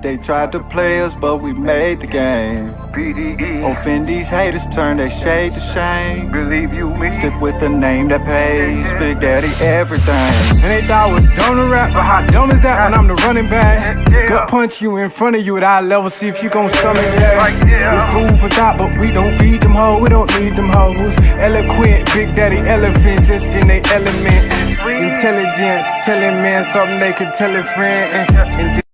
They tried to play us, but we made the game. Offend these haters, turn their shade to shame. Believe you me. Stick with the name that pays. Big Daddy everything. And they thought I was dumb to rap, but how dumb is that when I'm the running back? Gut punch you in front of you at eye level, see if you gon' stomach that. It's food for thought, but we don't feed them hoes, we don't need them hoes. Eloquent, Big Daddy elephant, just in their element. Intelligence, telling man something they can tell a friend. And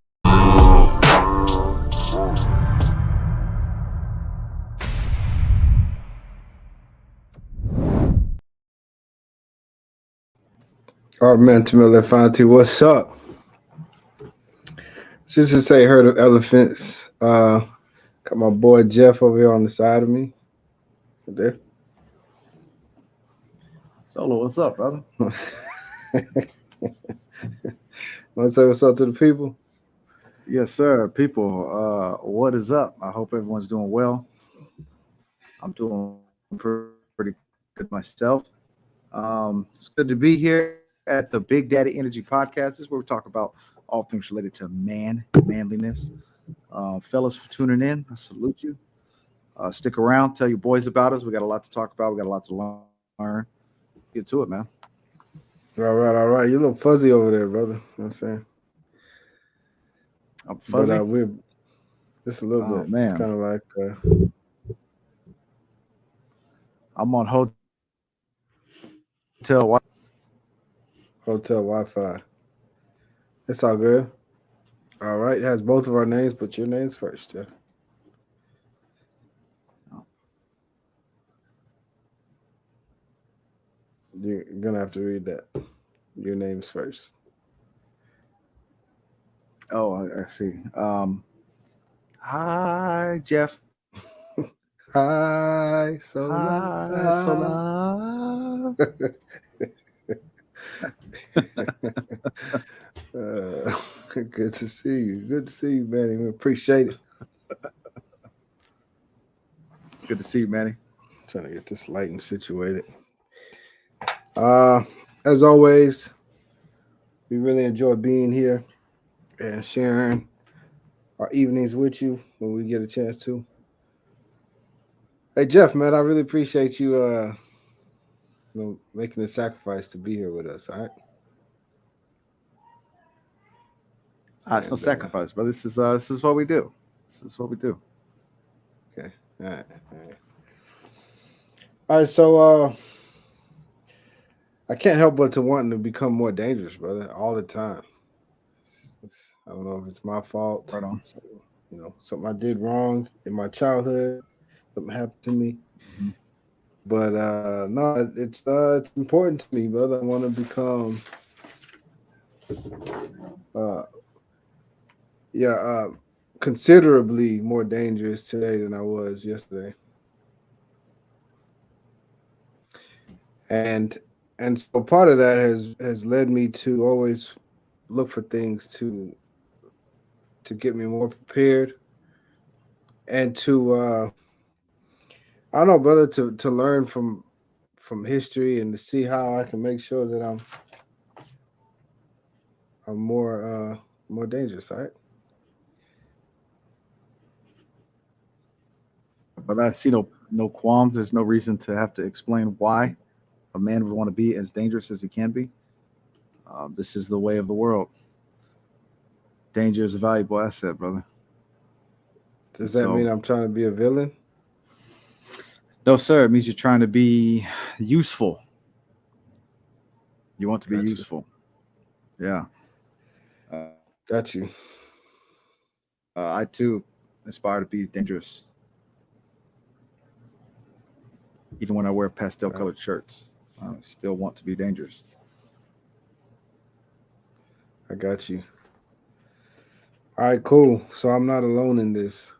All right, man, Tamil Fanti, what's up? Just to say, heard of elephants. Got my boy Jeff over here on the side of me. Right there. Solo, what's up, brother? Want to say what's up to the people? Yes, sir. People, what is up? I hope everyone's doing well. I'm doing pretty good myself. It's good to be here at the Big Daddy Energy Podcast. This is where we talk about all things related to manliness. Fellas, for tuning in, I salute you. Stick around, tell your boys about us. We got a lot to talk about. We got a lot to learn. Get to it, man. All right. You're a little fuzzy over there, brother. You know what I'm saying? I'm fuzzy. But we're just a little bit. Man. It's kind of like I'm on hotel Wi-Fi. It's all good. All right. It has both of our names, but your name's first, Jeff. You're going to have to read that. Your name's first. Oh, I see. Hi, Jeff. Hi, Sola. Good to see you. Good to see you, Manny. We appreciate it. It's good to see you, Manny. Trying to get this lighting situated. As always, we really enjoy being here and sharing our evenings with you when we get a chance to. Hey, Jeff, man, I really appreciate you, making the sacrifice to be here with us. All right. It's no sacrifice, but this is what we do. This is what we do. Okay. All right. So I can't help but to wanting to become more dangerous, brother, all the time. I don't know if it's my fault. Right on. Something I did wrong in my childhood. Something happened to me. Mm-hmm. But no, it's important to me, brother. I want to become considerably more dangerous today than I was yesterday. And so part of that has led me to always look for things to get me more prepared and to I don't know, brother, to learn from history and to see how I can make sure that I'm more dangerous, all right? But I see no qualms. There's no reason to have to explain why a man would want to be as dangerous as he can be. This is the way of the world. Danger is a valuable asset, brother. Does that mean I'm trying to be a villain? No, sir. It means you're trying to be useful. You want to be useful. Yeah. Got you. I, too, aspire to be dangerous. Even when I wear pastel-colored shirts, I still want to be dangerous. I got you. All right, cool. So I'm not alone in this.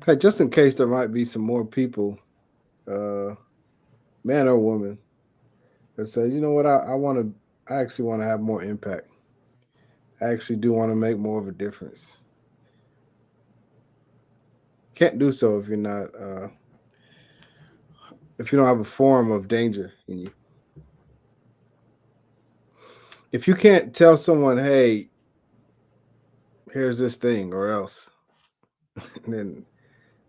Hey, just in case there might be some more people, man or woman, that says, you know what, I actually want to have more impact. I actually do want to make more of a difference. Can't do so if you're not, if you don't have a form of danger in you. If you can't tell someone, hey, here's this thing, or else, and then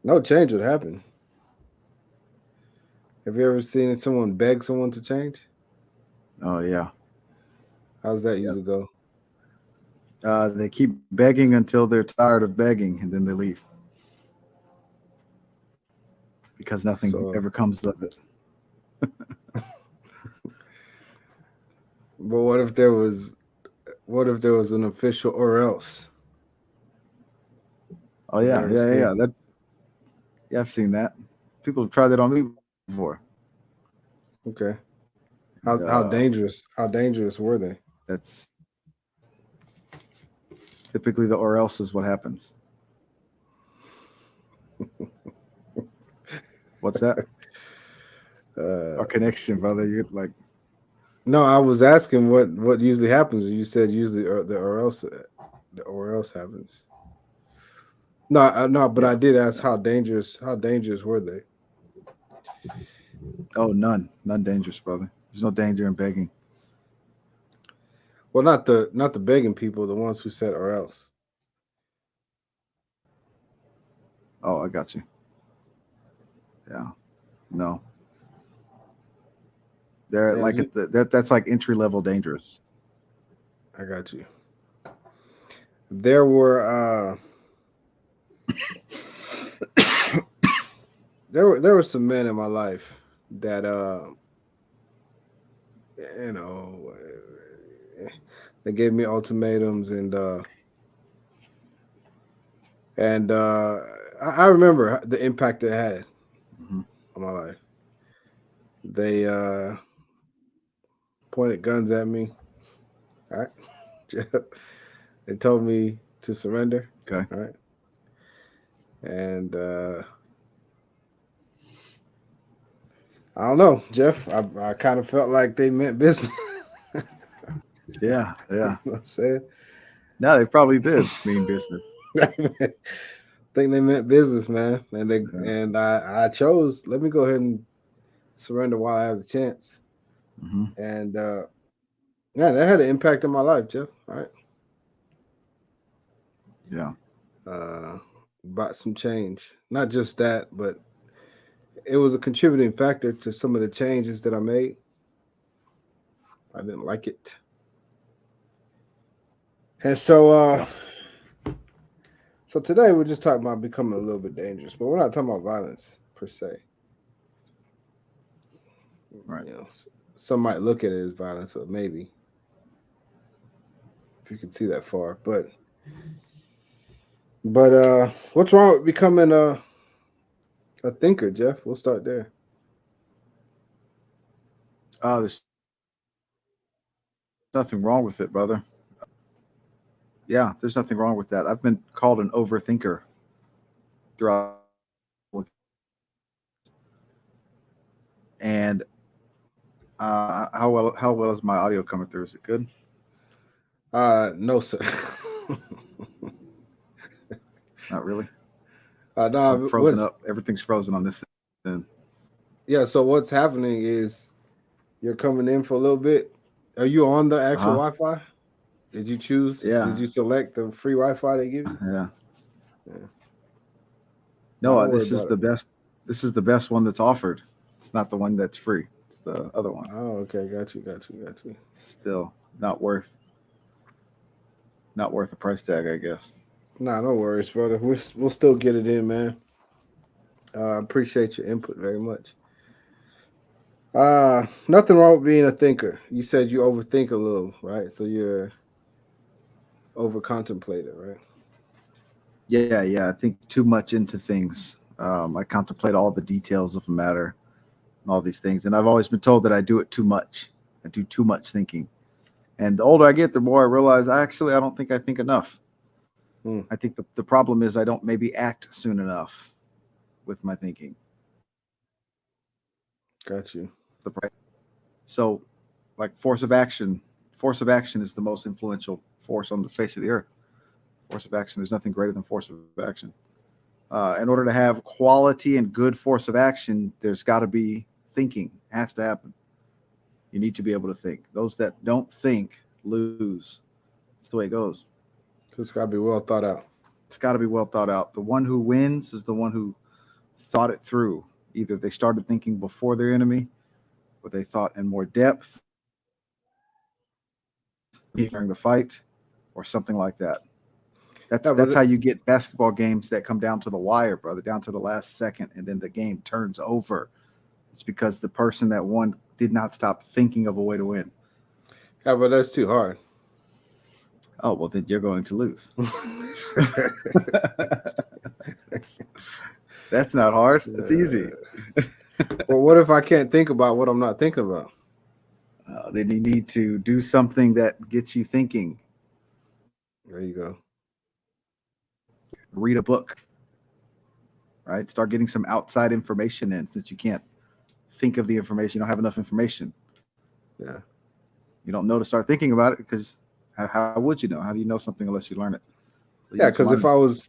no change would happen. Have you ever seen someone beg someone to change? Oh yeah. How's that Yep. usually go? They keep begging until they're tired of begging, and then they leave because nothing So, ever comes of it. but what if there was an official or else? Oh Have you yeah, ever yeah, seen? yeah. Yeah, I've seen that. People have tried that on me before. Okay. And, How dangerous? How dangerous were they? that's typically the or else is what happens. What's that? Our connection, brother. You like No, I was asking what usually happens. You said usually the or else happens. No, but Yeah. I did ask how dangerous. How dangerous were they? oh none dangerous, brother. There's no danger in begging. Well, not the begging people, the ones who said or else. Oh, I got you. Yeah, no, they're Yeah, like that's like entry level dangerous. I got you. There were there were some men in my life that you know they gave me ultimatums and I remember the impact it had hmm on my life. They pointed guns at me. All right. They told me to surrender. Okay. All right. And I don't know, Jeff. I kind of felt like they meant business. Yeah, You yeah. know what I'm saying? No, they probably did mean business. I think they meant business, man. Yeah. And I chose, let me go ahead and surrender while I have the chance. hmm And yeah, that had an impact on my life, Jeff. All right. Yeah. Brought some change. Not just that, but it was a contributing factor to some of the changes that I made. I didn't like it. And so today we're just talking about becoming a little bit dangerous, but we're not talking about violence per se. Right. You know, some might look at it as violence, or maybe if you can see that far. But what's wrong with becoming a thinker, Jeff? We'll start there. There's nothing wrong with it, brother. Yeah, there's nothing wrong with that. I've been called an overthinker throughout, and how well is my audio coming through? Is it good? No, sir. Not really. No, I'm frozen up. Everything's frozen on this end. yeah. So what's happening is you're coming in for a little bit. Are you on the actual Uh-huh. Wi-Fi? Did you choose? Yeah. Did you select the free Wi-Fi they give you? Yeah. Yeah. No, Don't worry this is about the it. best. This is the best one that's offered. It's not the one that's free. It's the other one. Oh, okay. Got you. It's still not worth a price tag, I guess. Nah, no worries, brother. We'll still get it in, man. Appreciate your input very much. Nothing wrong with being a thinker. You said you overthink a little, right? So you're over contemplative, right? Yeah. I think too much into things. I contemplate all the details of a matter and all these things, and I've always been told that I do it too much. I do too much thinking, and the older I get, the more I realize I don't think I think enough. I think the problem is I don't maybe act soon enough with my thinking. Got you. So, like force of action is the most influential force on the face of the earth. Force of action. There's nothing greater than force of action. In order to have quality and good force of action, there's got to be thinking. It has to happen. You need to be able to think. Those that don't think lose. That's the way it goes. It's got to be well thought out. It's got to be well thought out. The one who wins is the one who thought it through. Either they started thinking before their enemy, or they thought in more depth during the fight, or something like that. That's how you get basketball games that come down to the wire, brother, down to the last second, and then the game turns over. It's because the person that won did not stop thinking of a way to win. Yeah, but that's too hard. Oh, well, then you're going to lose. That's not hard. It's easy. Well, what if I can't think about what I'm not thinking about? Then you need to do something that gets you thinking. There you go. Read a book, right? Start getting some outside information in, since you can't think of the information. You don't have enough information. Yeah. You don't know to start thinking about it, because how would you know? How do you know something unless you learn it? So Yeah, because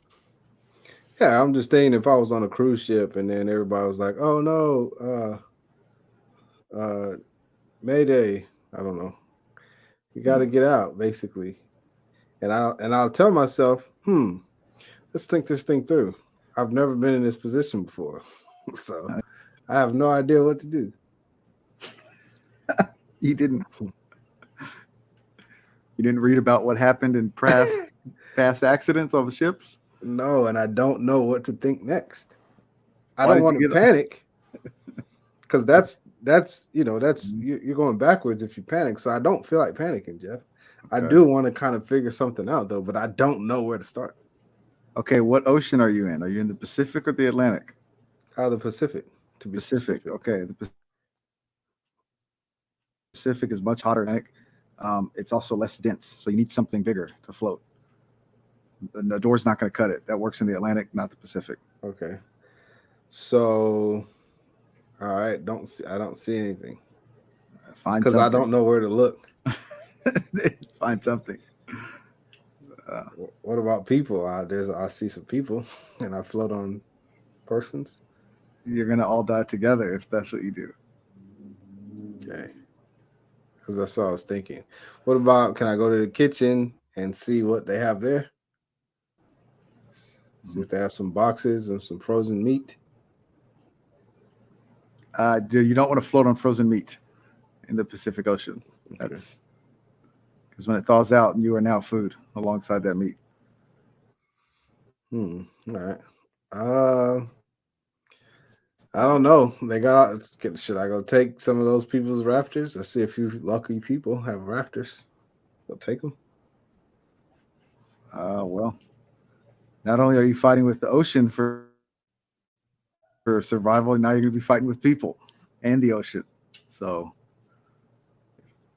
I'm just thinking if I was on a cruise ship and then everybody was like, oh no, Mayday, I don't know. You got to get out, basically. And I'll tell myself, let's think this thing through. I've never been in this position before. So I have no idea what to do. You didn't read about what happened in past accidents on ships? No, and I don't know what to think next. I Why don't did want you to get panic, because that's you're going backwards if you panic. So I don't feel like panicking, Jeff. I Okay. do want to kind of figure something out though, but I don't know where to start. Okay, what ocean are you in? Are you in the Pacific or the Atlantic? The Pacific, to be Pacific. specific. Okay, the Pacific is much hotter than Atlantic. It's also less dense, so you need something bigger to float. The door's not going to cut it. That works in the Atlantic, not the Pacific. Okay. So, all right, I don't see anything Find because I don't know where to look. Find something. What about people? I see some people, and I float on persons. You're going to all die together if that's what you do. Okay. Because that's what I was thinking. What about, can I go to the kitchen and see what they have there? See if they have some boxes and some frozen meat. You don't want to float on frozen meat in the Pacific Ocean. That's because when it thaws out, you are now food alongside that meat. All right. I don't know. Should I go take some of those people's rafters? I see a few lucky people have rafters. Go take them. Well, not only are you fighting with the ocean for survival, now you're going to be fighting with people and the ocean. So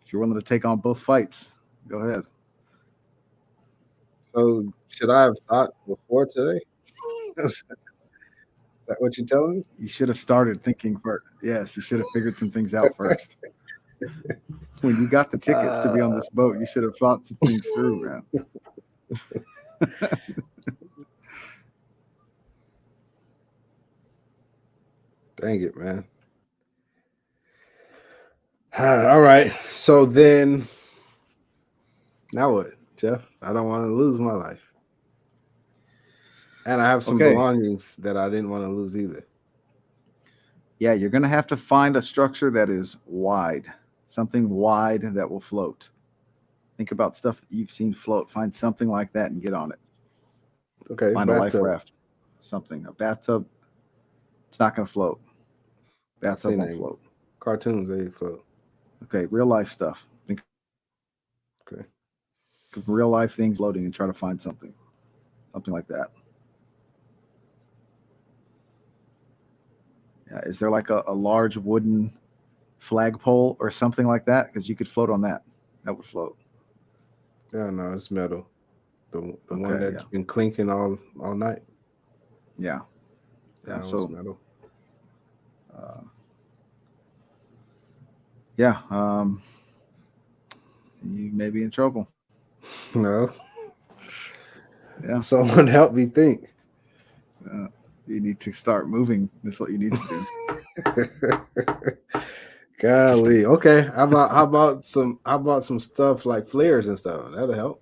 if you're willing to take on both fights, go ahead. So should I have thought before today? Is that what you're telling me? You should have started thinking first. Yes, you should have figured some things out first. When you got the tickets to be on this boat, you should have thought some things through, man. Dang it, man. All right. So then, now what, Jeff? I don't want to lose my life. And I have some belongings that I didn't want to lose either. Yeah, you're going to have to find a structure that is wide, something wide that will float. Think about stuff that you've seen float. Find something like that and get on it. Okay. Find a life raft, something. A bathtub, it's not going to float. Bathtub won't float. Cartoons, they float. Okay, real life stuff. Think of real life things floating and try to find something like that. Yeah, is there like a large wooden flagpole or something like that? Because you could float on that. That would float. Yeah, no, it's metal. The one that's been clinking all night. Yeah. Yeah. So metal. You may be in trouble. No. Yeah. Someone help me think. You need to start moving. That's what you need to do. Golly. Okay. How about some stuff like flares and stuff? That'll help.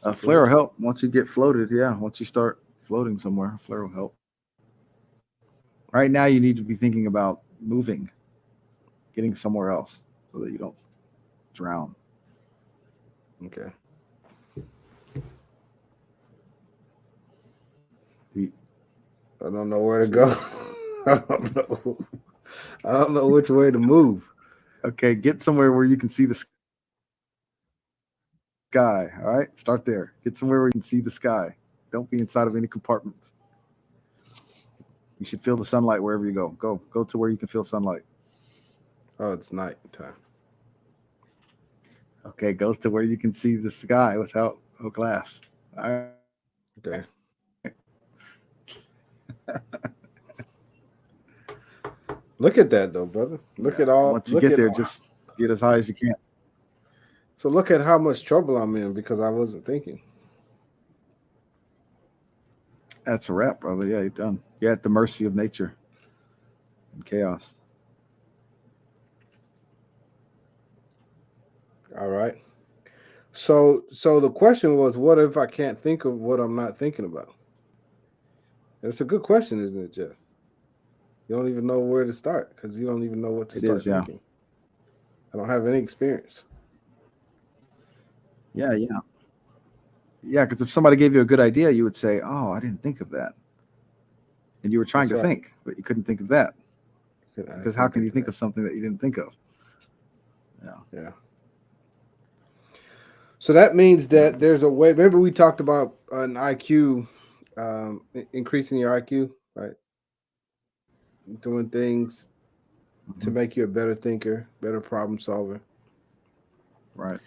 A flare will help once you get floated. Yeah, once you start floating somewhere, a flare will help. Right now, you need to be thinking about moving, getting somewhere else so that you don't drown. Okay. I don't know where to go. I don't know which way to move. Okay, get somewhere where you can see the sky. All right, start there. Get somewhere where you can see the sky. Don't be inside of any compartments. You should feel the sunlight wherever you go. Go to where you can feel sunlight. Oh, it's night time. Okay, go to where you can see the sky without a glass. All right. Okay. Look at that though, brother. Look at all. Once you get there, just get as high as you can. So look at how much trouble I'm in because I wasn't thinking. That's a wrap, brother. Yeah, you're done. You're at the mercy of nature and chaos. All right. So the question was, what if I can't think of what I'm not thinking about? It's a good question, isn't it, Jeff? You don't even know where to start because you don't even know what to start thinking. I don't have any experience. Yeah. Because if somebody gave you a good idea, you would say, "Oh, I didn't think of that," and you were trying to think, but you couldn't think of that. Because how can you think of something that you didn't think of? Yeah. So that means that there's a way. Remember, we talked about an IQ, increasing your IQ, right? Doing things to make you a better thinker, better problem solver. Right.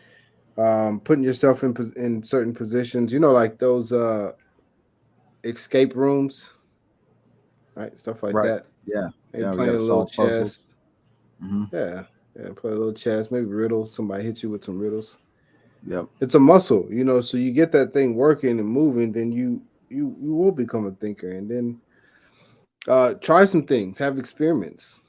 Putting yourself in certain positions, like those escape rooms, right? Stuff like that. Yeah. Maybe playing a little chess. Yeah, play a little chess. Maybe riddles. Somebody hit you with some riddles. Yep. It's a muscle, so you get that thing working and moving, then you will become a thinker. And then try some things, have experiments.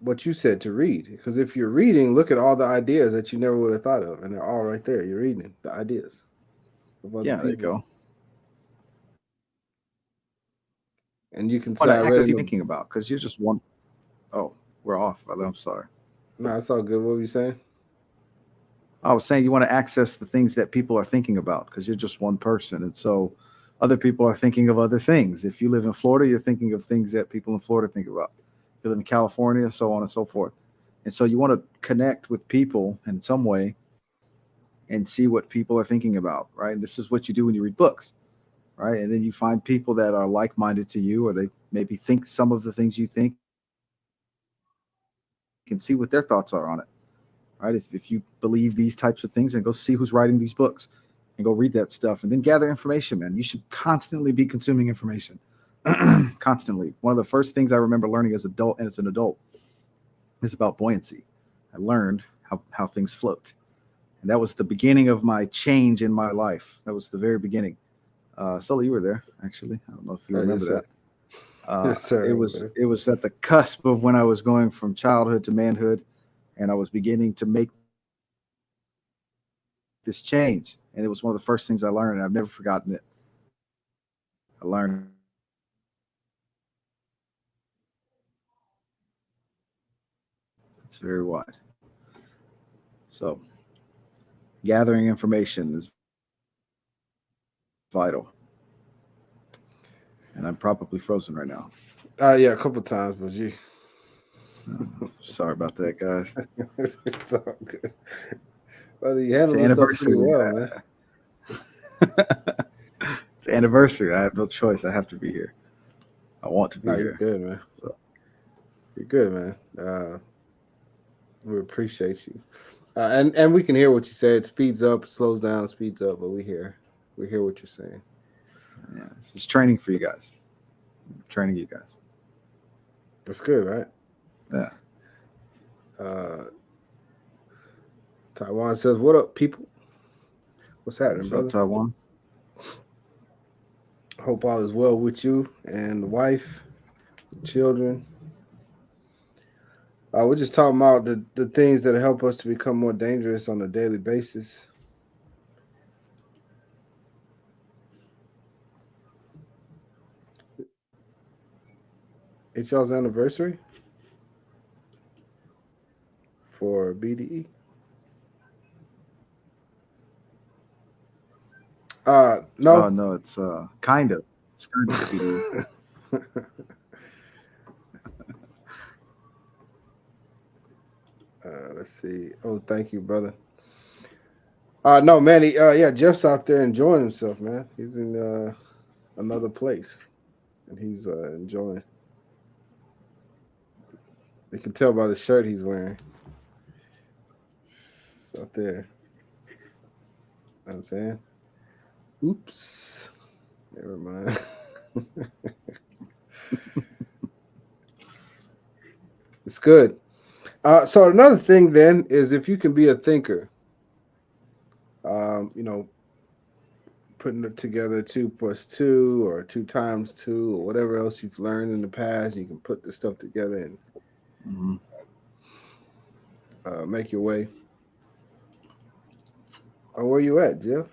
What you said to read, because if you're reading, look at all the ideas that you never would have thought of, and they're all right there. You're reading the ideas. Yeah, there you go. And you can what are you thinking about? Because you're just one. Oh, we're off, brother. I'm sorry. No, it's all good. What were you saying? I was saying you want to access the things that people are thinking about because you're just one person. And so other people are thinking of other things. If you live in Florida, you're thinking of things that people in Florida think about. If you live in California, so on and so forth. And so you want to connect with people in some way and see what people are thinking about, right? And this is what you do when you read books, right? And then you find people that are like-minded to you, or they maybe think some of the things you think, you can see what their thoughts are on it. Right? If you believe these types of things, and go see who's writing these books and go read that stuff and then gather information, man. You should constantly be consuming information. Constantly. One of the first things I remember learning as an adult is about buoyancy. I learned how things float. And that was the beginning of my change in my life. That was the very beginning. Sully, you were there, actually. I don't know if you remember that. Yes, sir. It was at the cusp of when I was going from childhood to manhood. And I was beginning to make this change. And it was one of the first things I learned. And I've never forgotten it. I learned. It's very wide. So gathering information is vital. And I'm probably frozen right now. Yeah, a couple times, but you. Sorry about that, guys. It's all good. Well, you handled the stuff pretty well, man. It's anniversary. I have no choice. I have to be here. I want to be here. You're good, man. So, you're good, man. We appreciate you. And we can hear what you say. It speeds up, slows down, speeds up, but we hear what you're saying. Yeah, this is training for you guys. I'm training you guys. That's good, right? Yeah. Taiwan says, "What up, people? What's happening, What's brother? up, Taiwan? Hope all is well with you and the wife, children." We're just talking about the things that help us to become more dangerous on a daily basis. It's y'all's anniversary for BDE. Oh No. no, it's kind of. It's kind of speedy. Let's see. Oh, thank you, brother. No, man. Yeah, Jeff's out there enjoying himself, man. He's in another place, and he's enjoying. You can tell by the shirt he's wearing. It's out there. You know what I'm saying? Oops. Never mind. It's good. So another thing then is if you can be a thinker, putting it together 2 + 2 or 2 × 2 or whatever else you've learned in the past, you can put this stuff together and make your way. Where you at, Jeff?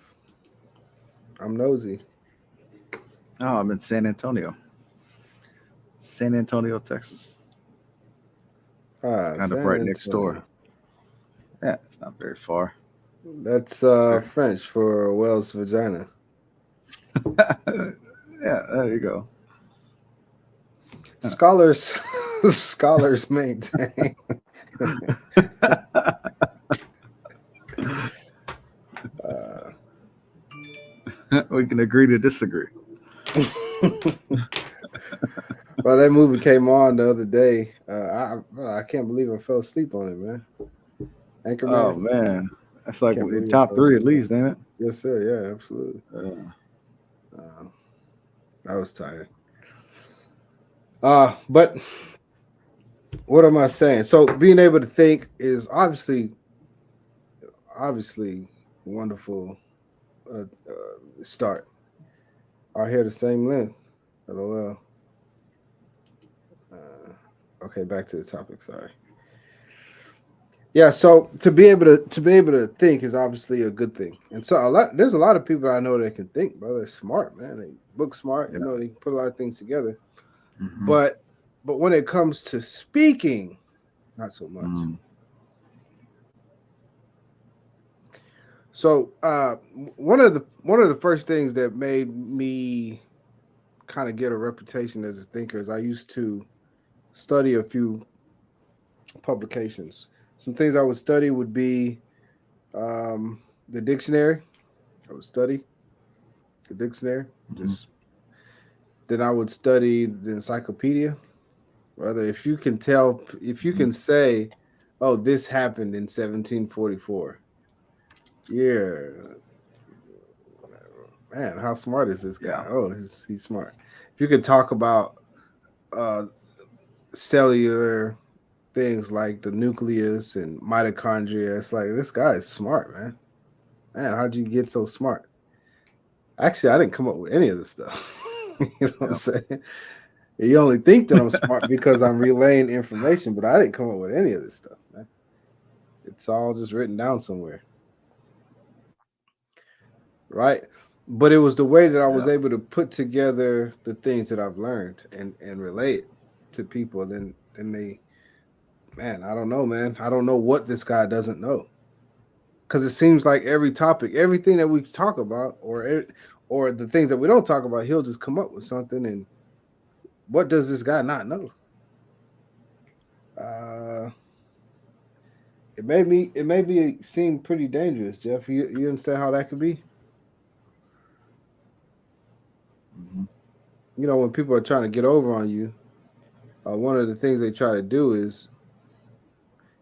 I'm nosy. Oh, I'm in San Antonio, Texas. Kind of right next door. Yeah, it's not very far. That's French for Wells vagina. Yeah, there you go. Scholars maintain. We can agree to disagree. Well, that movie came on the other day. I can't believe I fell asleep on it, man. Anchorman. Oh man, that's like top 3 at least, ain't it? Yes, sir. Yeah, absolutely. I was tired. But what am I saying? So being able to think is obviously wonderful start. Our hair the same length. LOL. Okay, back to the topic. Sorry. Yeah, so to be able to think is obviously a good thing, and so there's a lot of people I know that can think, bro. They're smart, man. They book smart, Yeah. they can put a lot of things together. But when it comes to speaking, not so much. So one of the first things that made me kind of get a reputation as a thinker is I used to study a few publications. Some things I would study would be the dictionary. I would study the dictionary. Then I would study the encyclopedia. Rather, if you can say, oh, this happened in 1744. Yeah. Man, how smart is this guy? Yeah. Oh, he's smart. If you could talk about cellular things like the nucleus and mitochondria, it's like this guy is smart, man. Man, how'd you get so smart? Actually, I didn't come up with any of this stuff. You know what I'm saying? You only think that I'm smart because I'm relaying information, but I didn't come up with any of this stuff, man. It's all just written down somewhere. Right? But it was the way that I was able to put together the things that I've learned and relate to people. Then they, man, I don't know, man. I don't know what this guy doesn't know. Because it seems like every topic, everything that we talk about, or the things that we don't talk about, he'll just come up with something. And what does this guy not know? It made me seem pretty dangerous, Jeff. You understand how that could be? You know, when people are trying to get over on you, one of the things they try to do is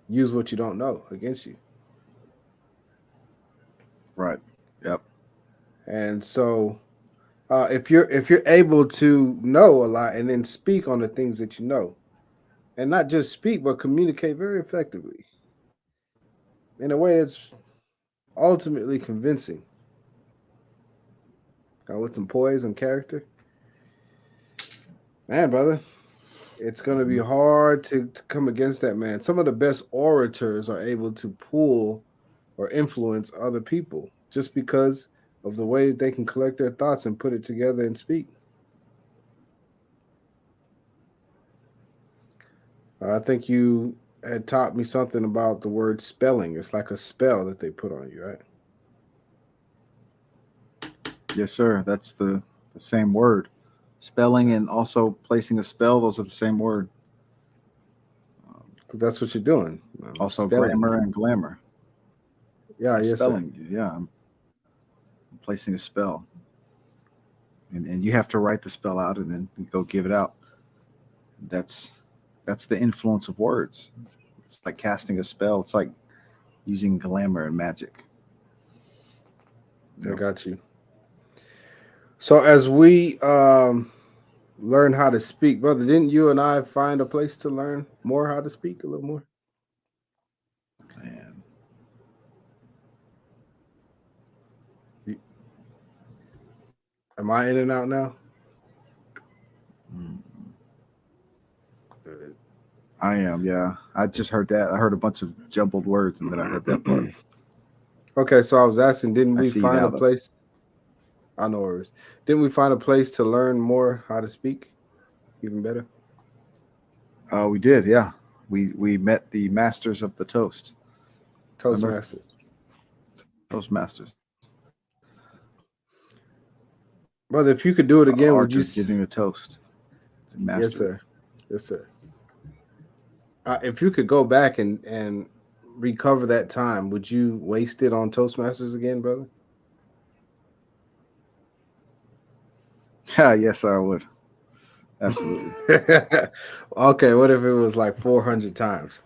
use what you don't know against you. Right. Yep. And so if you're able to know a lot and then speak on the things that you know, and not just speak but communicate very effectively in a way that's ultimately convincing, with some poise and character, man, brother, It's going to be hard to come against that, man. Some of the best orators are able to pull or influence other people just because of the way that they can collect their thoughts and put it together and speak. I think you had taught me something about the word spelling. It's like a spell that they put on you, right? Yes, sir. That's the same word. Spelling and also placing a spell, those are the same word. Because that's what you're doing. Also spelling. grammar and glamour. Yeah, yes, spelling. Sir. Yeah, I'm placing a spell. And you have to write the spell out and then you go give it out. That's the influence of words. It's like casting a spell. It's like using glamour and magic. I got you. So as we learn how to speak, brother, didn't you and I find a place to learn more how to speak a little more? Man. Am I in and out now? I am, yeah. I just heard that. I heard a bunch of jumbled words and then I heard that part. Okay, so I was asking, didn't we find a though. place? I know where it is. Didn't we find a place to learn more how to speak even better? We did, yeah. We met the masters of the toast. Toastmasters. Toastmasters. Brother, if you could do it again, would you giving a toast? Yes, sir. Yes, sir. If you could go back and recover that time, would you waste it on Toastmasters again, brother? Yes, sir, I would. Absolutely. Okay, what if it was like 400 times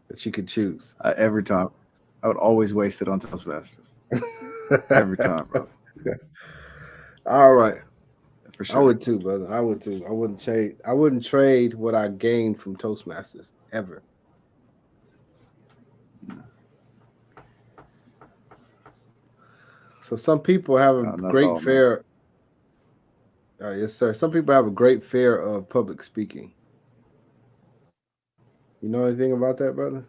that you could choose? Every time. I would always waste it on Toastmasters. Every time, bro. All right. For sure. I would too, brother. I would too. I wouldn't trade what I gained from Toastmasters ever. So some people have a great fear. Yes, sir. Some people have a great fear of public speaking. You know anything about that, brother?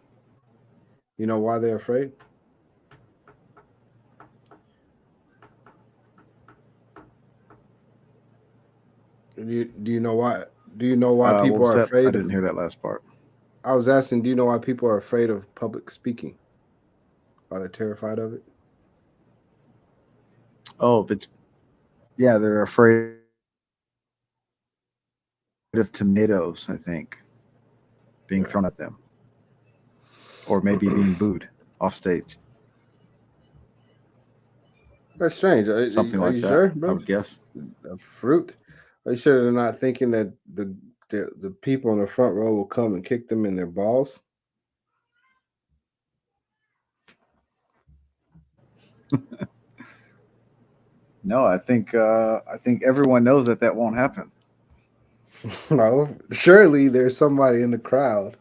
You know why they're afraid? Do you know why? Do you know why people are afraid? I didn't hear that last part. I was asking, do you know why people are afraid of public speaking? Are they terrified of it? Oh, they're afraid of tomatoes, I think, being thrown at them. Or maybe being booed off stage. That's strange. Something like you that. Sure, bro? I would guess. Fruit. Are you sure they're not thinking that the people in the front row will come and kick them in their balls? No, I think everyone knows that won't happen. No, surely there's somebody in the crowd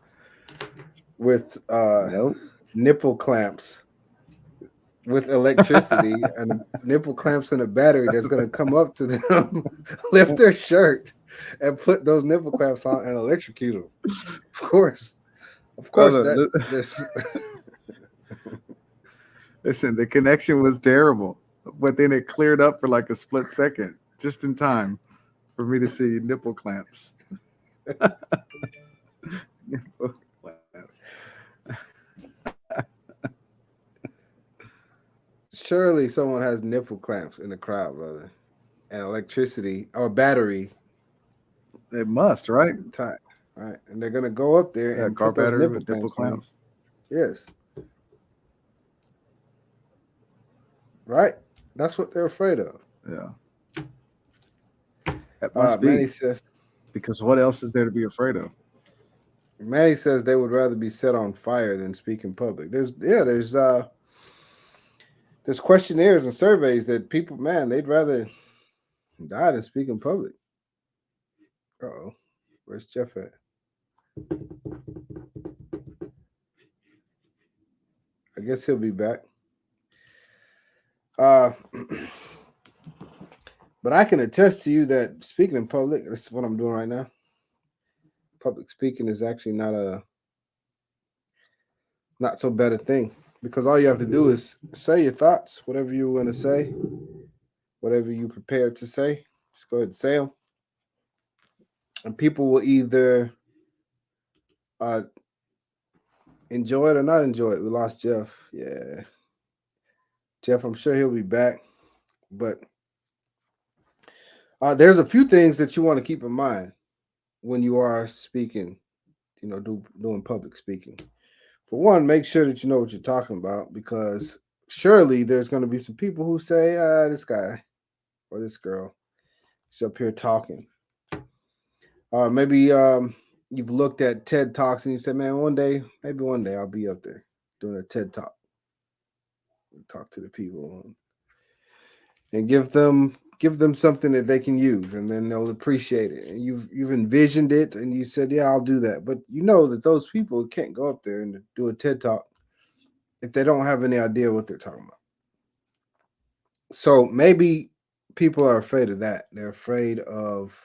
with nipple clamps with electricity and nipple clamps and a battery that's going to come up to them, lift their shirt, and put those nipple clamps on and electrocute them. Of course. Listen, the connection was terrible, but then it cleared up for like a split second, just in time for me to see nipple clamps. Nipple clamps. Surely someone has nipple clamps in the crowd, brother, and electricity or battery. They must, right? Right, and they're gonna go up there and car put those battery with nipple clamps. Yes, right. That's what they're afraid of. Yeah, that must be. Manny says, because what else is there to be afraid of? Manny says they would rather be set on fire than speak in public. There's questionnaires and surveys that people, man, they'd rather die than speak in public. Uh-oh. Where's Jeff at? I guess he'll be back. But I can attest to you that speaking in public, this is what I'm doing right now. public speaking is actually not so bad a thing, because all you have to do is say your thoughts, whatever you want to say, whatever you prepared to say, just go ahead and say them, and people will either uh, enjoy it or not enjoy it. We lost Jeff. Yeah, Jeff, I'm sure he'll be back, but there's a few things that you want to keep in mind when you are speaking, doing public speaking. For one, make sure that you know what you're talking about, because surely there's going to be some people who say, this guy or this girl is up here talking. Maybe you've looked at TED Talks and you said, man, maybe one day I'll be up there doing a TED Talk. Talk to the people and give them something that they can use, and then they'll appreciate it. And you've envisioned it, and you said, yeah, I'll do that. But you know that those people can't go up there and do a TED Talk if they don't have any idea what they're talking about. So maybe people are afraid of that. They're afraid of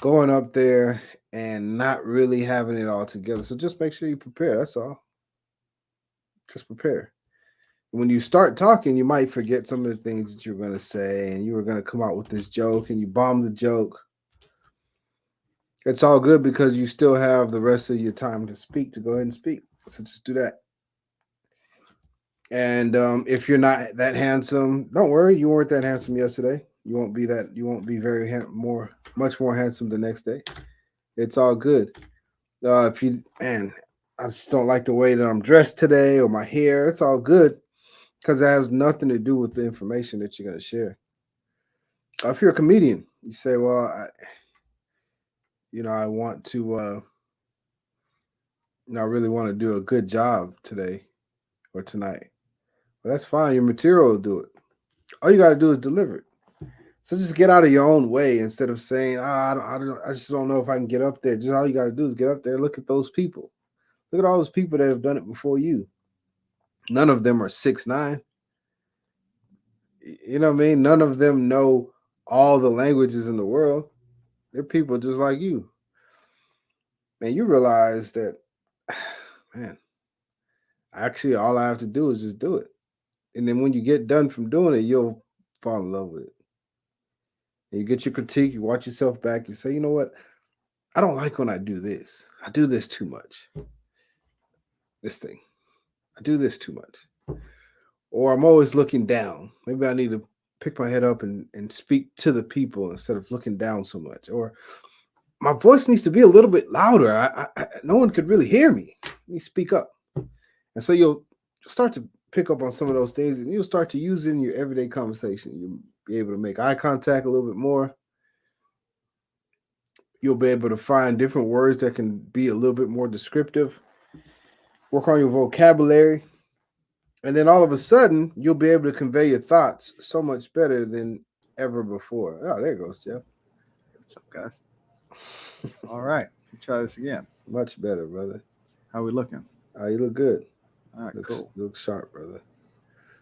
going up there and not really having it all together. So just make sure you prepare. That's all. Just prepare. When you start talking, you might forget some of the things that you're going to say, and you were going to come out with this joke and you bomb the joke. It's all good, because you still have the rest of your time to speak, to go ahead and speak. So just do that. And if you're not that handsome, don't worry. You weren't that handsome yesterday. You won't be much more handsome the next day. It's all good. I just don't like the way that I'm dressed today or my hair. It's all good, because it has nothing to do with the information that you're going to share. If you're a comedian, you say, well, I want to, I really want to do a good job today or tonight. Well, that's fine. Your material will do it. All you got to do is deliver it. So just get out of your own way instead of saying, I just don't know if I can get up there. Just all you got to do is get up there. Look at those people. Look at all those people that have done it before you. None of them are 6'9". You know what I mean? None of them know all the languages in the world. They're people just like you. Man, you realize that, man, actually all I have to do is just do it. And then when you get done from doing it, you'll fall in love with it. And you get your critique, you watch yourself back, you say, you know what? I don't like when I do this. I do this too much. This thing. I do this too much. Or I'm always looking down. Maybe I need to pick my head up and speak to the people instead of looking down so much. Or my voice needs to be a little bit louder. No one could really hear me. Let me speak up. And so you'll start to pick up on some of those things, and you'll start to use it in your everyday conversation. You'll be able to make eye contact a little bit more. You'll be able to find different words that can be a little bit more descriptive. Work on your vocabulary. And then all of a sudden, you'll be able to convey your thoughts so much better than ever before. Oh, there goes Jeff. What's up, guys? All right. Let's try this again. Much better, brother. How we looking? You look good. All right, cool. You look sharp, brother.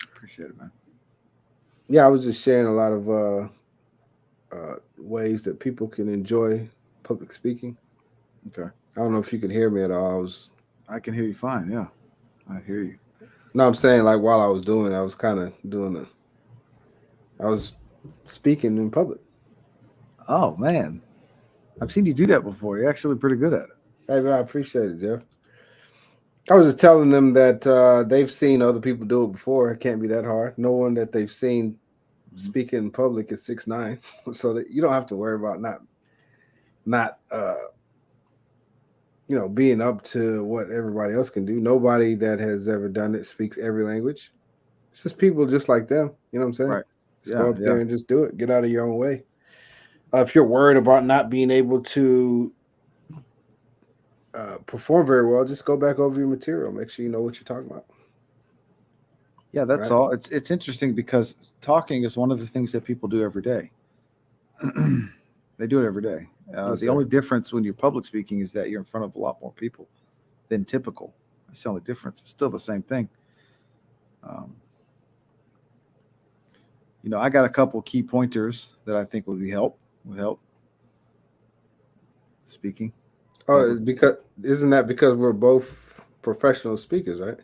Appreciate it, man. Yeah, I was just sharing a lot of ways that people can enjoy public speaking. Okay. I don't know if you could hear me at all. I can hear you fine. Yeah, I hear you. No, I'm saying, like, while I was doing it, I was kind of I was speaking in public. Oh, man. I've seen you do that before. You're actually pretty good at it. Hey, man, I appreciate it, Jeff. I was just telling them that they've seen other people do it before. It can't be that hard. No one that they've seen speaking in public is 6'9", so that you don't have to worry about not being up to what everybody else can do. Nobody that has ever done it speaks every language. It's just people just like them. You know what I'm saying? Right. Just go up there and just do it. Get out of your own way. If you're worried about not being able to perform very well, just go back over your material. Make sure you know what you're talking about. Yeah, that's all. It's interesting because talking is one of the things that people do every day. They do it every day. The only difference when you're public speaking is that you're in front of a lot more people than typical. That's the only difference. It's still the same thing. I got a couple key pointers that I think would help speaking. Oh, because isn't that because we're both professional speakers, right?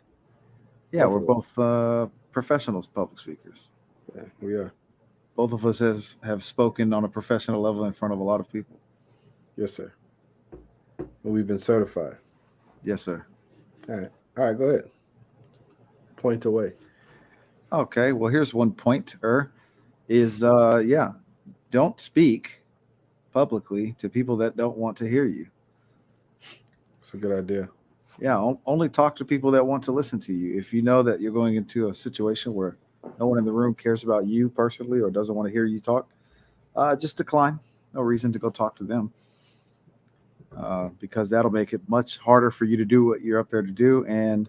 Yeah, both we're of us. both professionals, public speakers. Yeah, we are. Both of us have spoken on a professional level in front of a lot of people. Yes, sir. And we've been certified. Yes, sir. All right, go ahead. Point away. Okay, well, here's one pointer is don't speak publicly to people that don't want to hear you. It's a good idea. Yeah, only talk to people that want to listen to you. If you know that you're going into a situation where no one in the room cares about you personally or doesn't want to hear you talk, just decline. No reason to go talk to them, because that'll make it much harder for you to do what you're up there to do, and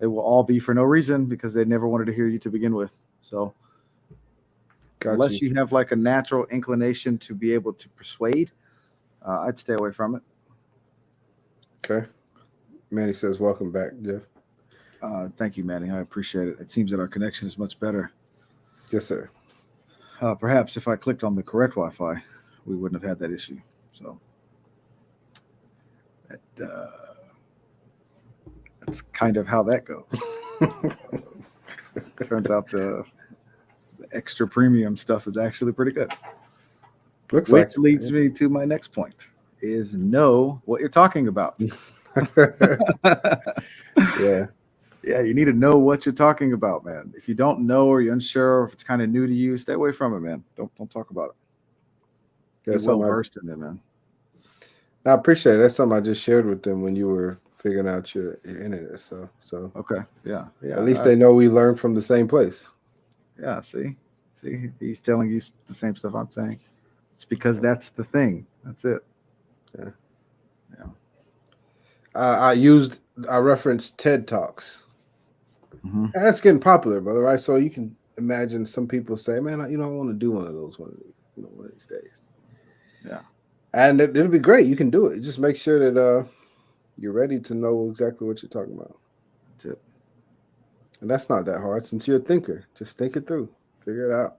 it will all be for no reason because they never wanted to hear you to begin with. So unless you have like a natural inclination to be able to persuade, I'd stay away from it. Okay. Manny says, welcome back, Jeff. Thank you, Manny. I appreciate it. It seems that our connection is much better. Yes, sir. Perhaps if I clicked on the correct Wi-Fi, we wouldn't have had that issue. So that's kind of how that goes. Turns out the extra premium stuff is actually pretty good. Which leads me to my next point, is know what you're talking about. Yeah, you need to know what you're talking about, man. If you don't know or you're unsure or if it's kind of new to you, stay away from it, man. Don't talk about it. Get well versed in it, man. I appreciate it. That's something I just shared with them when you were figuring out your internet. So okay, yeah. At least they know we learned from the same place. Yeah, see, he's telling you the same stuff I'm saying. It's because that's the thing. That's it. Yeah. I referenced TED Talks. Mm-hmm. And that's getting popular, brother. Right? So you can imagine some people say, "Man, I want to do one of those one of these days." Yeah, and it'll be great. You can do it. Just make sure that you're ready to know exactly what you're talking about. That's it. And that's not that hard since you're a thinker. Just think it through, figure it out.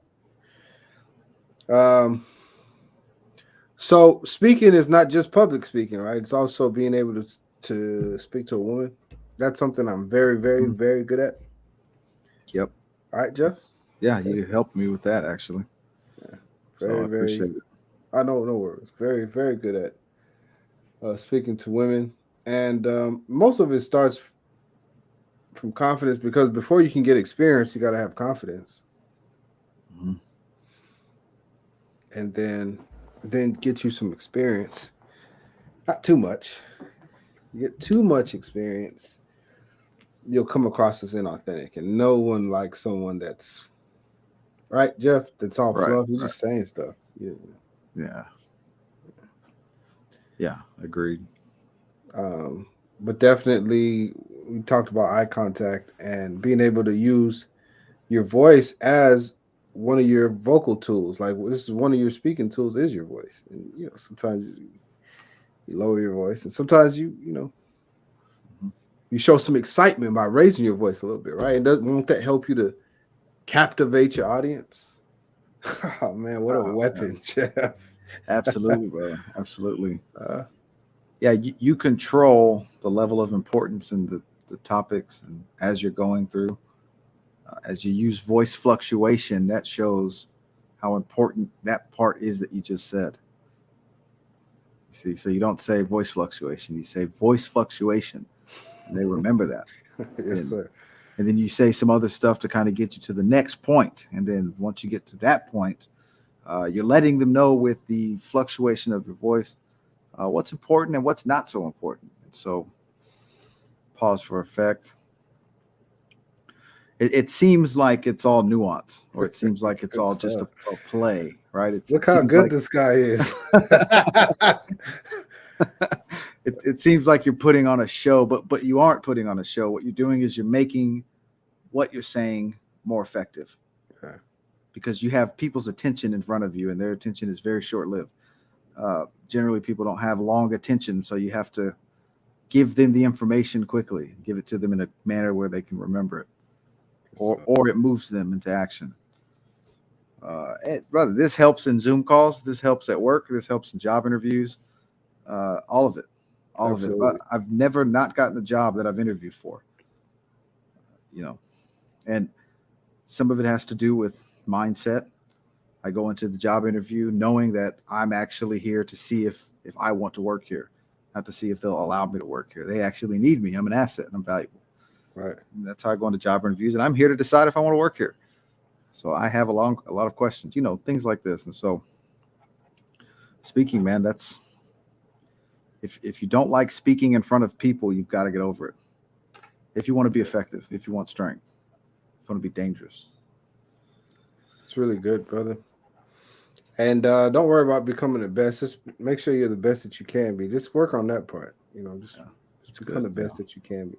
So speaking is not just public speaking, right? It's also being able to speak to a woman. That's something I'm very, very, very good at. Yep. All right, Jeff? Yeah, you helped me with that, actually. Yeah. I appreciate it. I know, no worries. Very, very good at speaking to women. And most of it starts from confidence, because before you can get experience, you got to have confidence. Mm-hmm. And then get you some experience. Not too much. You get too much experience, you'll come across as inauthentic, and no one likes someone that's right, Jeff. That's all fluff. You're just saying stuff. Yeah. Agreed. But definitely, we talked about eye contact and being able to use your voice as one of your vocal tools. Like, this is one of your speaking tools is your voice, and sometimes you lower your voice, and sometimes you show some excitement by raising your voice a little bit, right? And won't that help you to captivate your audience? Oh man, what a weapon, Jeff! Absolutely, brother. Absolutely. Yeah, you control the level of importance in the topics, and as you're going through, as you use voice fluctuation, that shows how important that part is that you just said. See, so you don't say voice fluctuation, you say voice fluctuation, and they remember that. Yes, sir. And then you say some other stuff to kind of get you to the next point. And then once you get to that point, you're letting them know with the fluctuation of your voice what's important and what's not so important. And so, pause for effect. It seems like it's all nuance, or it seems like it's all just a play, right? Look how good this guy is. It seems like you're putting on a show, but you aren't putting on a show. What you're doing is you're making what you're saying more effective. Okay. Because you have people's attention in front of you, and their attention is very short-lived. Generally, people don't have long attention, so you have to give them the information quickly, give it to them in a manner where they can remember it, or it moves them into action. Brother, this helps in Zoom calls. This helps at work. This helps in job interviews. All of it. all of it. But I've never not gotten a job that I've interviewed for. And some of it has to do with mindset. I go into the job interview knowing that I'm actually here to see if I want to work here, not to see if they'll allow me to work here. They actually need me. I'm an asset and I'm valuable. Right. And that's how I go into job interviews, and I'm here to decide if I want to work here. So I have a lot of questions, things like this. And so speaking, man, that's if you don't like speaking in front of people, you've got to get over it. If you want to be effective, if you want strength, if you want to be dangerous. It's really good, brother. And don't worry about becoming the best. Just make sure you're the best that you can be. Just work on that part. Just become the best that you can be.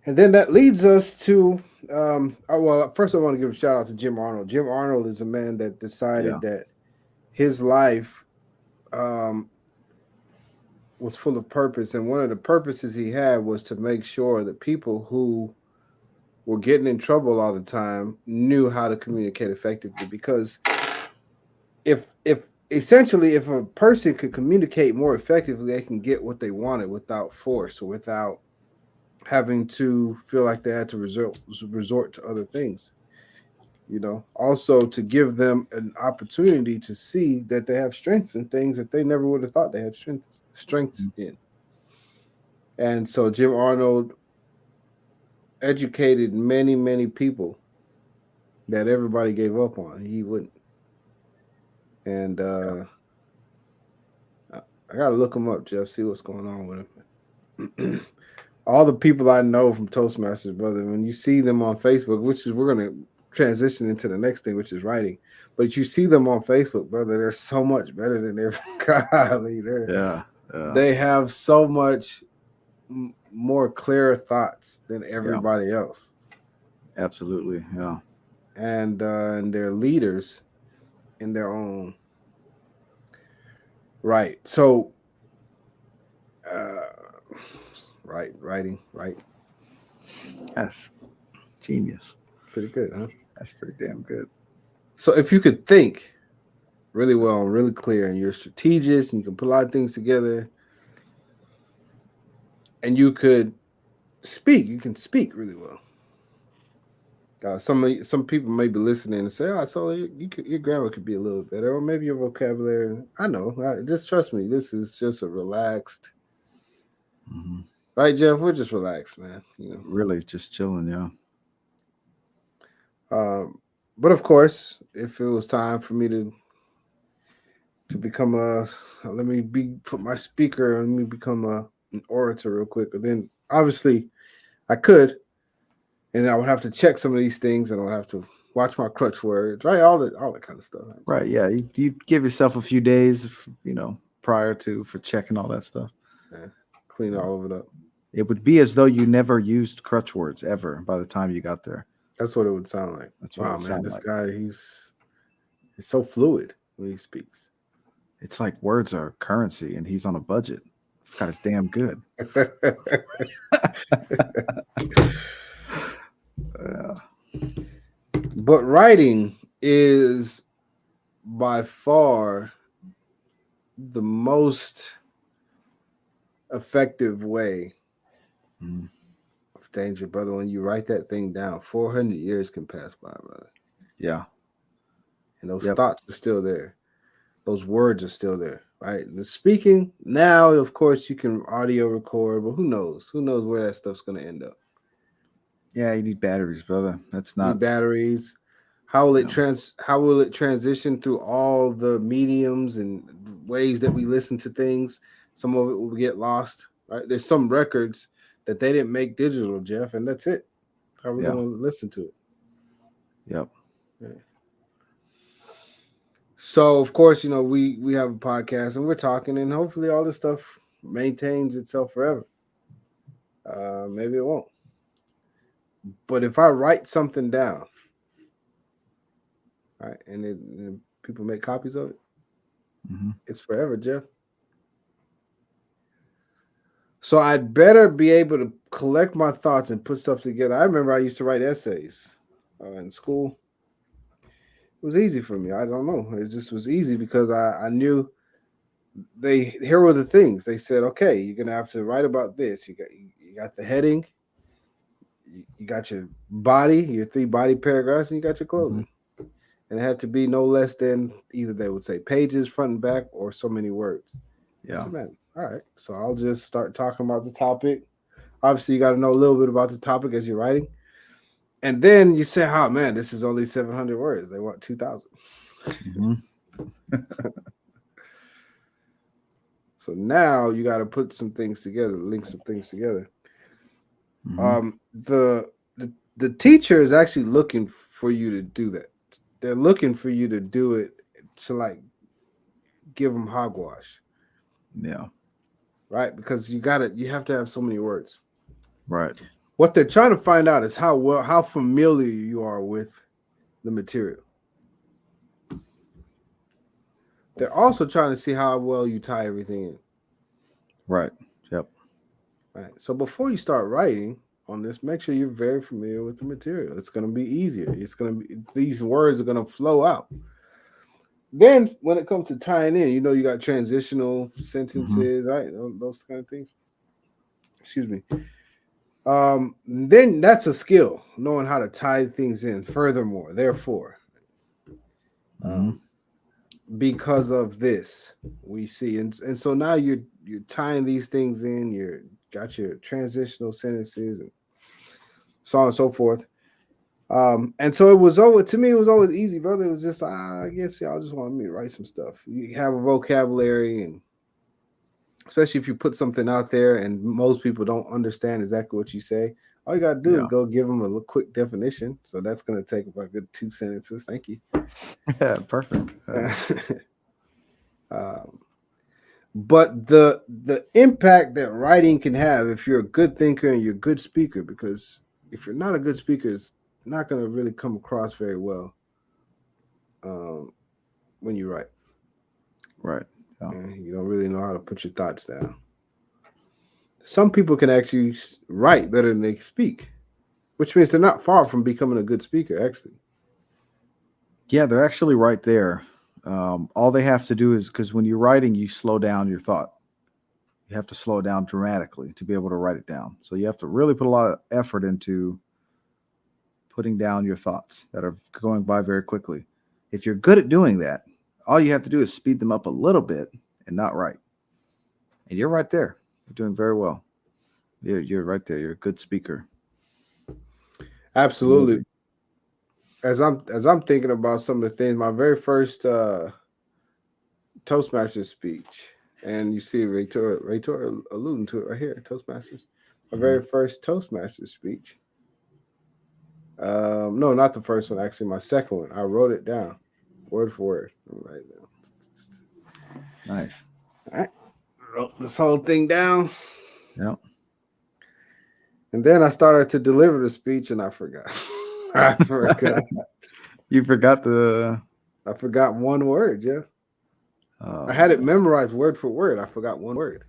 And then that leads us to, first I want to give a shout out to Jim Arnold. Jim Arnold is a man that decided that his life was full of purpose. And one of the purposes he had was to make sure that people who were getting in trouble all the time knew how to communicate effectively. Because if a person could communicate more effectively, they can get what they wanted without force or without having to feel like they had to resort to other things. Also to give them an opportunity to see that they have strengths in things that they never would have thought they had strengths in. And so Jim Arnold educated many, many people that everybody gave up on. He wouldn't. And I gotta look him up, Jeff, see what's going on with him. All the people I know from Toastmasters, brother, when you see them on Facebook, we're going to transition into the next thing, which is writing. But you see them on Facebook, brother, they're so much better than everybody. They have so much more clear thoughts than everybody else. Absolutely, yeah. And they're leaders in their own right. So, writing. That's genius. Pretty good, huh? That's pretty damn good. So if you could think really well and really clear, and you're strategic, and you can put a lot of things together, and you can speak really well. Some people may be listening and say, "Oh, so your grammar could be a little better, or maybe your vocabulary." I know. Just trust me. This is just a relaxed. Mm-hmm. Right, Jeff? We're just relaxed, man. Really just chilling, yeah. But of course, if it was time for me to become let me become an orator real quick. But then obviously I could, and I would have to check some of these things, and I would have to watch my crutch words, right? All that kind of stuff. Right, yeah. You give yourself a few days, prior to for checking all that stuff. Yeah. Clean all of it up. It would be as though you never used crutch words ever by the time you got there. That's what it would sound like. That's what this guy, he's so fluid when he speaks. It's like words are currency, and he's on a budget. This guy's damn good. But writing is by far the most effective way of danger, brother. When you write that thing down, 400 years can pass by, brother. Yeah. And those thoughts are still there. Those words are still there, right? The speaking, now, of course, you can audio record, but who knows? Who knows where that stuff's going to end up? Yeah, you need batteries, brother. That's not batteries. How will it transition through all the mediums and ways that we listen to things? Some of it will get lost, right? There's some records that they didn't make digital, Jeff, and that's it. How are we going to listen to it? Yep. Yeah. So, of course, we have a podcast and we're talking, and hopefully all this stuff maintains itself forever. Maybe it won't. But if I write something down, right, and people make copies of it, it's forever, Jeff. So I'd better be able to collect my thoughts and put stuff together. I remember I used to write essays in school. It was easy for me. I don't know. It just was easy because I knew here were the things they said. Okay, you're gonna have to write about this. You got the heading. You got your body, your 3 body paragraphs, and you got your closing. And it had to be no less than either they would say pages front and back or so many words. Yeah. So, man, all right. So I'll just start talking about the topic. Obviously, you got to know a little bit about the topic as you're writing. And then you say, oh, man, this is only 700 words. They want 2,000. So now you got to put some things together, link some things together. The teacher is actually looking for you to do that. They're looking for you to do it to like give them hogwash. Yeah. Right? Because you have to have so many words. Right. What they're trying to find out is how familiar you are with the material. They're also trying to see how well you tie everything in. Right. Yep. Right. So before you start writing on this, make sure you're very familiar with the material. It's going to be easier. These words are going to flow out. Then when it comes to tying in, you got transitional sentences, right? Those kind of things. Excuse me. Then that's a skill, knowing how to tie things in. Furthermore, therefore, because of this, we see, and so now you're tying these things in. You got your transitional sentences and so on and so forth. And so it was always easy, brother. It was just, I guess y'all just wanted me to write some stuff. You have a vocabulary, and especially if you put something out there and most people don't understand exactly what you say, all you got to do is go give them a little quick definition. So that's going to take about a good 2 sentences. Thank you. Yeah, perfect. But the impact that writing can have if you're a good thinker and you're a good speaker, because if you're not a good speaker, it's not going to really come across very well when you write. Right. Yeah. You don't really know how to put your thoughts down. Some people can actually write better than they speak, which means they're not far from becoming a good speaker, actually. Yeah, they're actually right there. All they have to do is, because when you're writing, you slow down your thought. You have to slow it down dramatically to be able to write it down. So you have to really put a lot of effort into putting down your thoughts that are going by very quickly. If you're good at doing that, all you have to do is speed them up a little bit and not write. And you're right there. You're doing very well. You're right there. You're a good speaker. Absolutely. As I'm thinking about some of the things, my very first Toastmasters speech, and you see Raytor alluding to it right here, Toastmasters. My very first Toastmasters speech. No, not the first one, actually, my second one. I wrote it down, word for word. Right now. Nice. All right. Wrote this whole thing down. Yep. And then I started to deliver the speech and I forgot. I forgot. You forgot I forgot one word, yeah. I had it memorized word for word. I forgot one word.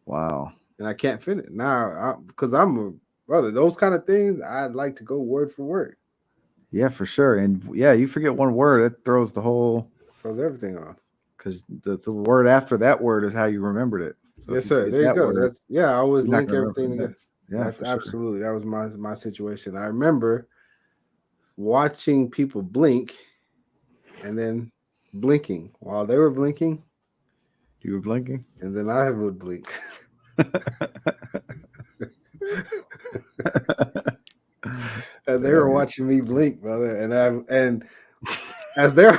Wow. And I can't finish it now because I'm a brother. Those kind of things, I'd like to go word for word. Yeah, for sure. And yeah, you forget one word, it throws everything off. Because the word after that word is how you remembered it. So yes, sir. There you go. Word, I always link everything together. Yeah, absolutely. That was my situation. I remember watching people blink and then blinking while they were blinking. You were blinking? And then I would blink. And they were watching me blink, brother. And as they're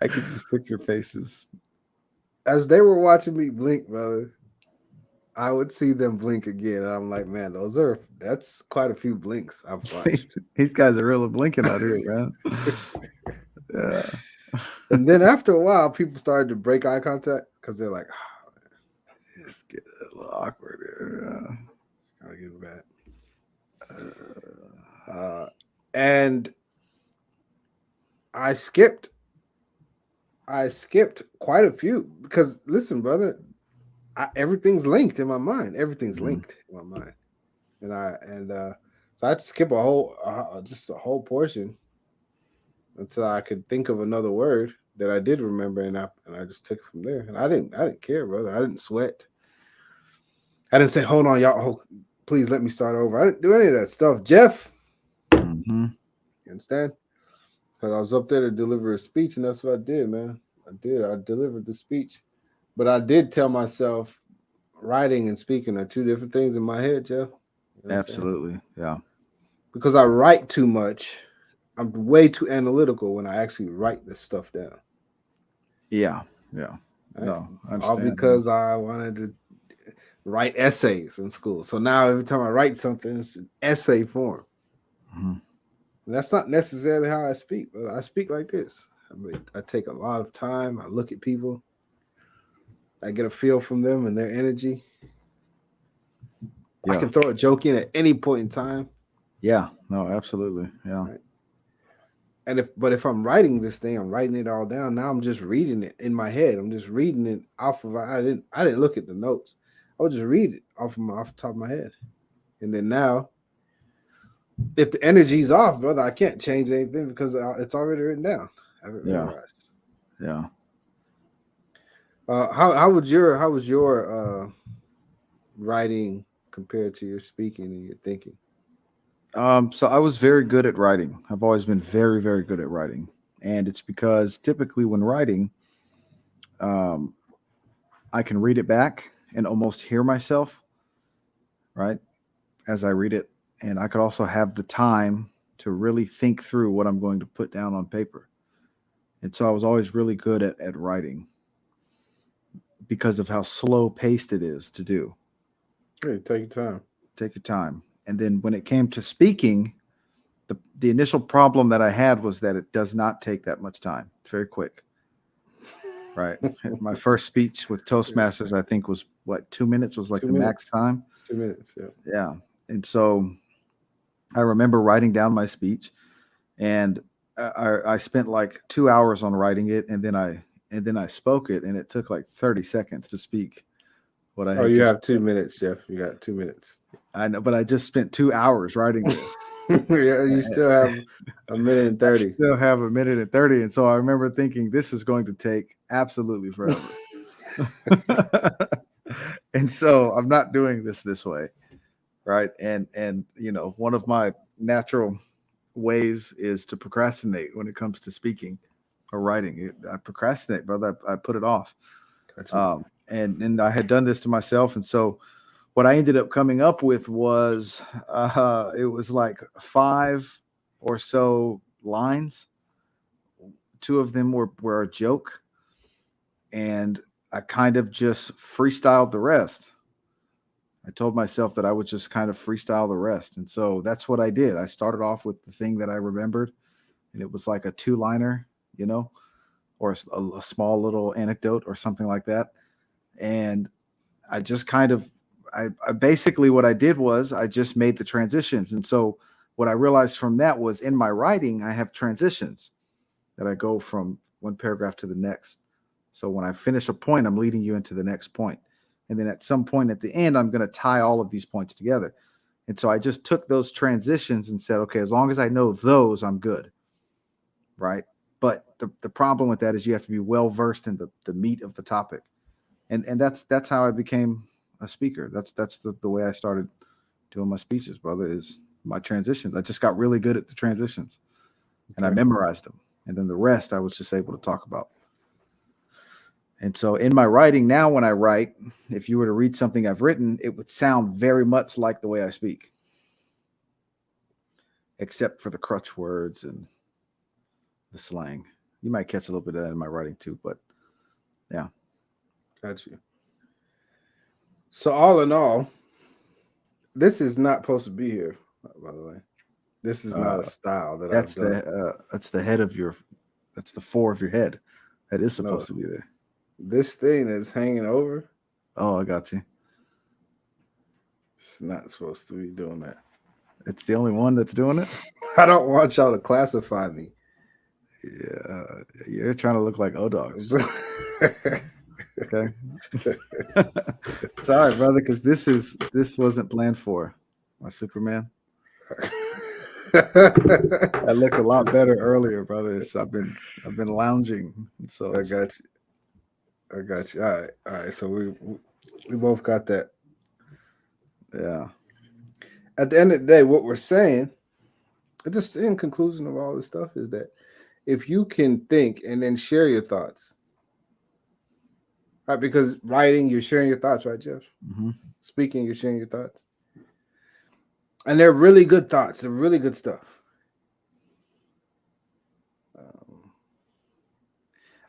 I could just picture faces. As they were watching me blink, brother, I would see them blink again. And I'm like, man, that's quite a few blinks I've watched. These guys are really blinking out here, man. Yeah. And then after a while, people started to break eye contact because they're like, oh, man, it's getting a little awkward here. It's kind of getting bad. And I skipped quite a few because listen, brother, everything's linked in my mind. Everything's linked in my mind, so I had to skip a whole portion until I could think of another word that I did remember, and I just took it from there. And I didn't care, brother. I didn't sweat. I didn't say, hold on, y'all. Please let me start over. I didn't do any of that stuff. Jeff, Mhm. you understand? Because I was up there to deliver a speech, and that's what I did, man. I delivered the speech. But I did tell myself writing and speaking are two different things in my head, Jeff. You know what I'm saying? Absolutely. Yeah. Because I write too much. I'm way too analytical when I actually write this stuff down. Yeah. Yeah. Right? No, I All understand. because I wanted to write essays in school. So now every time I write something, it's an essay form. Mhm. And that's not necessarily how I speak, but I speak like this. I take a lot of time. I look at people. I get a feel from them and their energy. I Yeah. can throw a joke in at any point in time. Yeah. No, absolutely. Yeah. Right. And if I'm writing this thing, I'm writing it all down. Now I'm just reading it in my head. I'm just reading it off of. I didn't look at the notes. I would just read it off the top of my head. And then now, if the energy's off, brother, I can't change anything because it's already written down. I haven't memorized. Yeah. How was your writing compared to your speaking and your thinking? So I was very good at writing. I've always been very, very good at writing. And it's because typically when writing, I can read it back and almost hear myself, right, as I read it. And I could also have the time to really think through what I'm going to put down on paper. And so I was always really good at writing because of how slow paced it is to do. Hey, take your time. Take your time. And then when it came to speaking, the initial problem that I had was that it does not take that much time. It's very quick. Right. My first speech with Toastmasters, I think, was 2 minutes was like 2 the max time. 2 minutes. Yeah. Yeah. And so I remember writing down my speech, and I spent like 2 hours on writing it, and then I spoke it, and it took like 30 seconds to speak what I had. Oh, you have 2 minutes, Jeff. You got 2 minutes. I know, but I just spent 2 hours writing this. Yeah, you still have a minute and 30. I still have a minute and 30. And so I remember thinking this is going to take absolutely forever. And so I'm not doing this way. Right. And you know, one of my natural ways is to procrastinate when it comes to speaking or writing. I procrastinate, brother. I put it off. Gotcha. And I had done this to myself. And so what I ended up coming up with was it was like 5 or so lines. 2 of them were a joke, and I kind of just freestyled the rest. I told myself that I would just kind of freestyle the rest. And so that's what I did. I started off with the thing that I remembered, and it was like a 2-liner, you know, or a small little anecdote or something like that. And I just kind of I basically what I did was I just made the transitions. And so what I realized from that was in my writing, I have transitions that I go from one paragraph to the next. So when I finish a point, I'm leading you into the next point. And then at some point at the end, I'm going to tie all of these points together. And so I just took those transitions and said, okay, as long as I know those, I'm good. Right. But the problem with that is you have to be well versed in the meat of the topic. And that's how I became a speaker. That's the way I started doing my speeches, brother, is my transitions. I just got really good at the transitions, and I memorized them. And then the rest I was just able to talk about. And so in my writing now, when I write, if you were to read something I've written, it would sound very much like the way I speak, except for the crutch words and the slang. You might catch a little bit of that in my writing too, but yeah. Got you. So all in all, this is not supposed to be here, by the way. This is not a style that that's I've done. That's the head of that's the 4 of your head. That is supposed to be there. This thing that's hanging over. Oh, I got you. It's not supposed to be doing that. It's the only one that's doing it. I don't want y'all to classify me. Yeah, you're trying to look like O-Dog. Okay. It's all right, brother, because this wasn't planned for my Superman. I look a lot better earlier, brother. I've been lounging, so I got you. I got you. All right. So we both got that. yeah. At the end of the day, what we're saying, just in conclusion of all this stuff, is that if you can think and then share your thoughts, right? Because writing, you're sharing your thoughts, right, Jeff? Mm-hmm. Speaking, you're sharing your thoughts, and they're really good thoughts. They're really good stuff.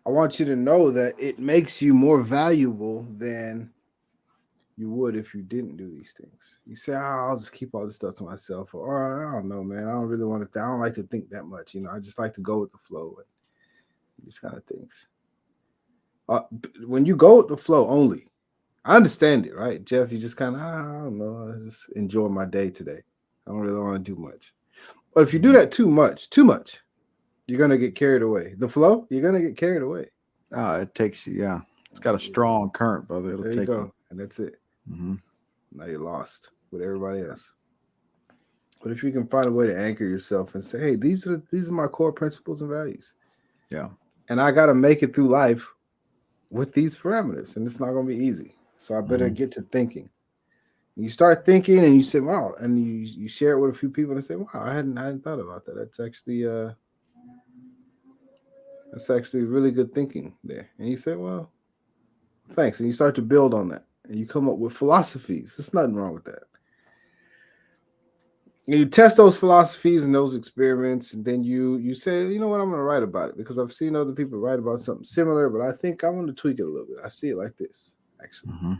I want you to know that it makes you more valuable than you would if you didn't do these things. You say, I'll just keep all this stuff to myself. Or I don't know, man. I don't really want to, I don't like to think that much. I just like to go with the flow and these kind of things. When you go with the flow only, I understand it, right? Jeff, you just kind of, I don't know. I just enjoy my day today. I don't really want to do much. But if you do that too much, you're going to get carried away. The flow, you're going to get carried away. It takes you, yeah. It's got a strong current, brother. It'll there take you go. And that's it. Mm-hmm. Now you're lost with everybody else. But if you can find a way to anchor yourself and say, hey, these are my core principles and values. Yeah. And I got to make it through life with these parameters. And it's not going to be easy. So I better get to thinking. And you start thinking and you say, wow, and you share it with a few people and say, wow, I hadn't thought about that. That's actually really good thinking there. And you say, well, thanks. And you start to build on that. And you come up with philosophies. There's nothing wrong with that. And you test those philosophies and those experiments, and then you say, you know what, I'm going to write about it because I've seen other people write about something similar, but I think I want to tweak it a little bit. I see it like this, actually. Mm-hmm.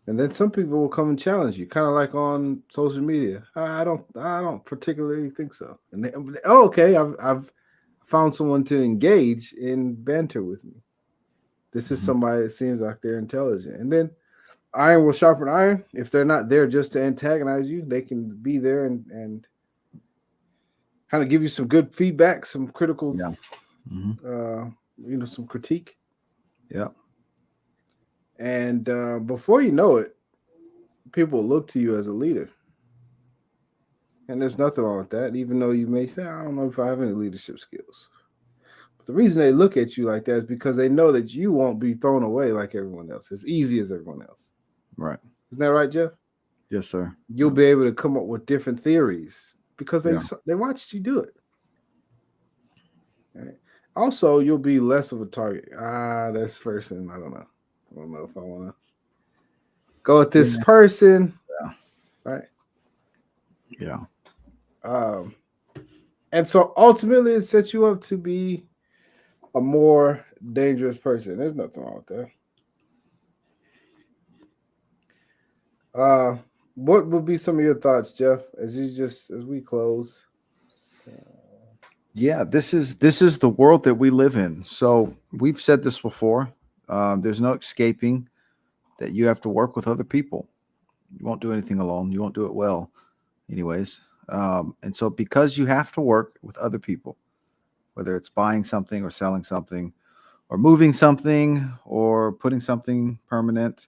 And then some people will come and challenge you, kind of like on social media. I don't particularly think so. And they, oh, okay, I've found someone to engage in banter with me. This is somebody that seems like they're intelligent. And then iron will sharpen iron. If they're not there just to antagonize you, they can be there and kind of give you some good feedback, some critical, some critique. Yeah. And before you know it, people look to you as a leader. And there's nothing wrong with that, even though you may say, I don't know if I have any leadership skills. The reason they look at you like that is because they know that you won't be thrown away like everyone else, as easy as everyone else. Right. Isn't that right, Jeff? Yes, sir. You'll be able to come up with different theories because they watched you do it. Right. Also, you'll be less of a target. This person, I don't know. I don't know if I want to go with this person. Yeah. Right. Yeah. And so ultimately it sets you up to be a more dangerous person. There's nothing wrong with that. What would be some of your thoughts, Jeff, as we close? Yeah, this is the world that we live in. So we've said this before. There's no escaping that you have to work with other people. You won't do anything alone. You won't do it well, anyways. And so because you have to work with other people, whether it's buying something or selling something or moving something or putting something permanent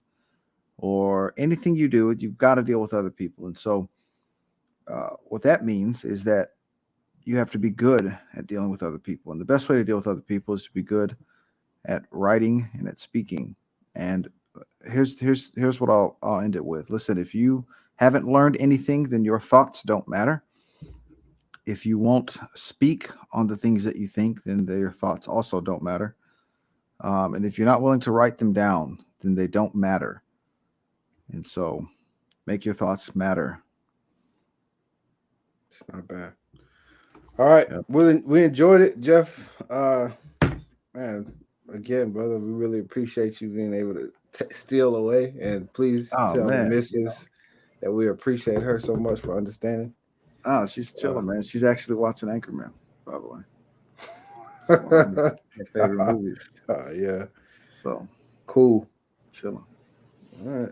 or anything you do, you've got to deal with other people. And so what that means is that you have to be good at dealing with other people. And the best way to deal with other people is to be good at writing and at speaking. And here's what I'll end it with. Listen, if you haven't learned anything, then your thoughts don't matter. If you won't speak on the things that you think, then your thoughts also don't matter. And if you're not willing to write them down, then they don't matter. And so make your thoughts matter. It's not bad. All right. Yep. We enjoyed it, Jeff. Man, again, brother, we really appreciate you being able to steal away. And please tell the missus that we appreciate her so much for understanding. Oh, she's chilling, man. She's actually watching Anchorman, by the way. It's one of my favorite movies. Yeah. So cool. Chilling. All right.